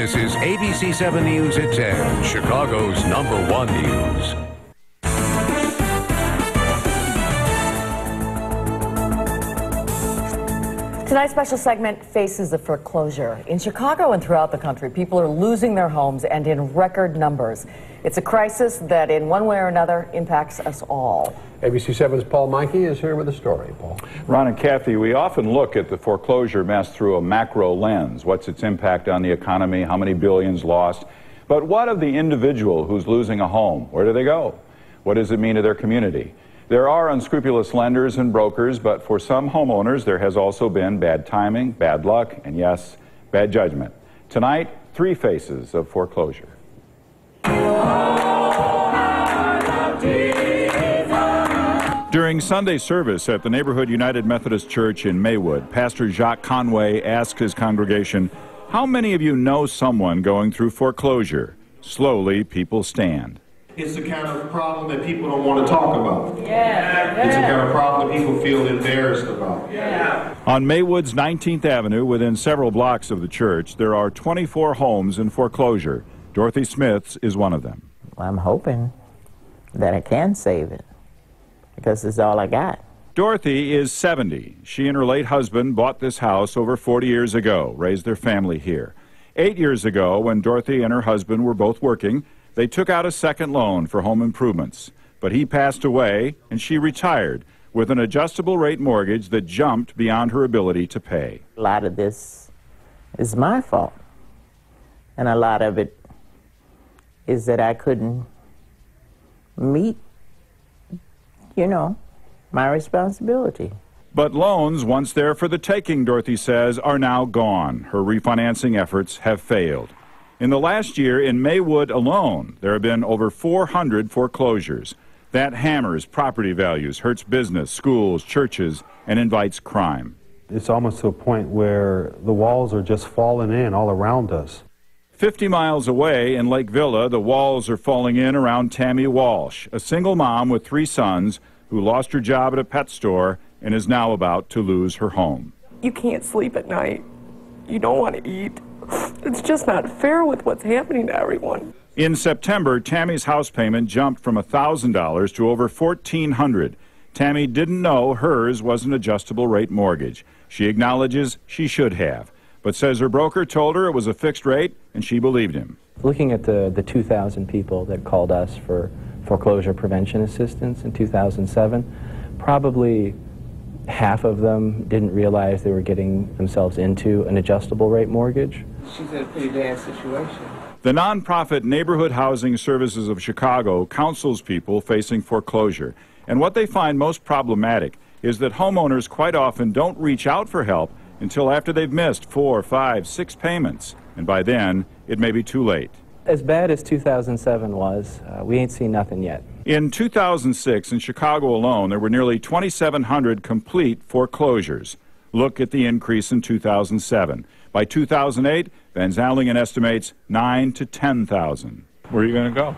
This is ABC7 News at 10, Chicago's #1 news. Tonight's special segment faces the foreclosure. In Chicago and throughout the country, people are losing their homes and in record numbers. It's a crisis that in one way or another impacts us all. ABC7's Paul Mikey is here with a story. Paul. Ron and Kathy, we often look at the foreclosure mess through a macro lens. What's its impact on the economy? How many billions lost? But what of the individual who's losing a home? Where do they go? What does it mean to their community? There are unscrupulous lenders and brokers, but for some homeowners, there has also been bad timing, bad luck, and yes, bad judgment. Tonight, three faces of foreclosure. During Sunday service at the Neighborhood United Methodist Church in Maywood, Pastor Jacques Conway asked his congregation, "How many of you know someone going through foreclosure?" Slowly, people stand. It's the kind of problem that people don't want to talk about. It's the kind of problem that people feel embarrassed about. On Maywood's 19th Avenue, within several blocks of the church, there are 24 homes in foreclosure. Dorothy Smith's is one of them. I'm hoping that I can save it, because it's all I got. Dorothy is 70. She and her late husband bought this house over 40 years ago, raised their family here. 8 years ago, when Dorothy and her husband were both working, they took out a second loan for home improvements. But he passed away, and she retired with an adjustable rate mortgage that jumped beyond her ability to pay. A lot of this is my fault, and a lot of it is that I couldn't meet, my responsibility. But loans, once there for the taking, Dorothy says, are now gone. Her refinancing efforts have failed. In the last year, in Maywood alone, there have been over 400 foreclosures. That hammers property values, hurts business, schools, churches, and invites crime. It's almost to a point where the walls are just falling in all around us. 50 miles away in Lake Villa, the walls are falling in around Tammy Walsh, a single mom with 3 sons who lost her job at a pet store and is now about to lose her home. You can't sleep at night. You don't want to eat. It's just not fair with what's happening to everyone. In September, Tammy's house payment jumped from $1,000 to over $1,400. Tammy didn't know hers was an adjustable rate mortgage. She acknowledges she should have, but says her broker told her it was a fixed rate and she believed him. Looking at the 2,000 people that called us for foreclosure prevention assistance in 2007, probably half of them didn't realize they were getting themselves into an adjustable rate mortgage. She's in a pretty bad situation. The nonprofit Neighborhood Housing Services of Chicago counsels people facing foreclosure. And what they find most problematic is that homeowners quite often don't reach out for help until after they've missed 4, 5, 6 payments. And by then, it may be too late. As bad as 2007 was, we ain't seen nothing yet. In 2006, in Chicago alone, there were nearly 2,700 complete foreclosures. Look at the increase in 2007. By 2008, Van Zalingen estimates 9,000 to 10,000. Where are you going to go?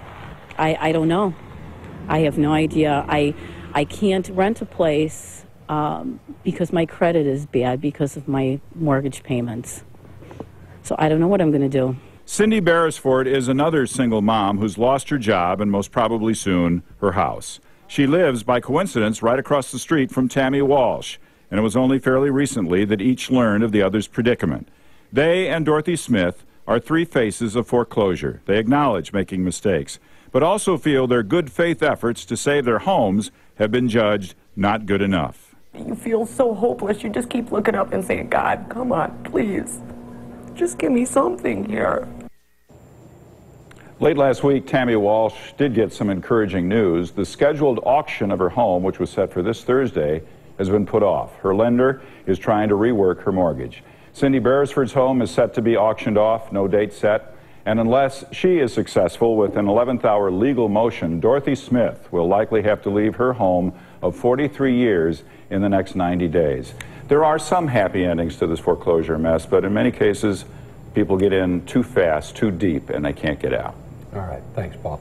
I don't know. I have no idea. I can't rent a place because my credit is bad because of my mortgage payments. So I don't know what I'm going to do. Cindy Beresford is another single mom who's lost her job and most probably soon her house. She lives, by coincidence, right across the street from Tammy Walsh, and it was only fairly recently that each learned of the other's predicament. They and Dorothy Smith are 3 faces of foreclosure. They acknowledge making mistakes, but also feel their good faith efforts to save their homes have been judged not good enough. You feel so hopeless. You just keep looking up and saying, God, come on, please. Just give me something here. Late last week, Tammy Walsh did get some encouraging news. The scheduled auction of her home, which was set for this Thursday, has been put off. Her lender is trying to rework her mortgage. Cindy Beresford's home is set to be auctioned off, no date set. And unless she is successful with an 11th hour legal motion, Dorothy Smith will likely have to leave her home of 43 years in the next 90 days. There are some happy endings to this foreclosure mess, but in many cases, people get in too fast, too deep, and they can't get out. All right. Thanks, Paul.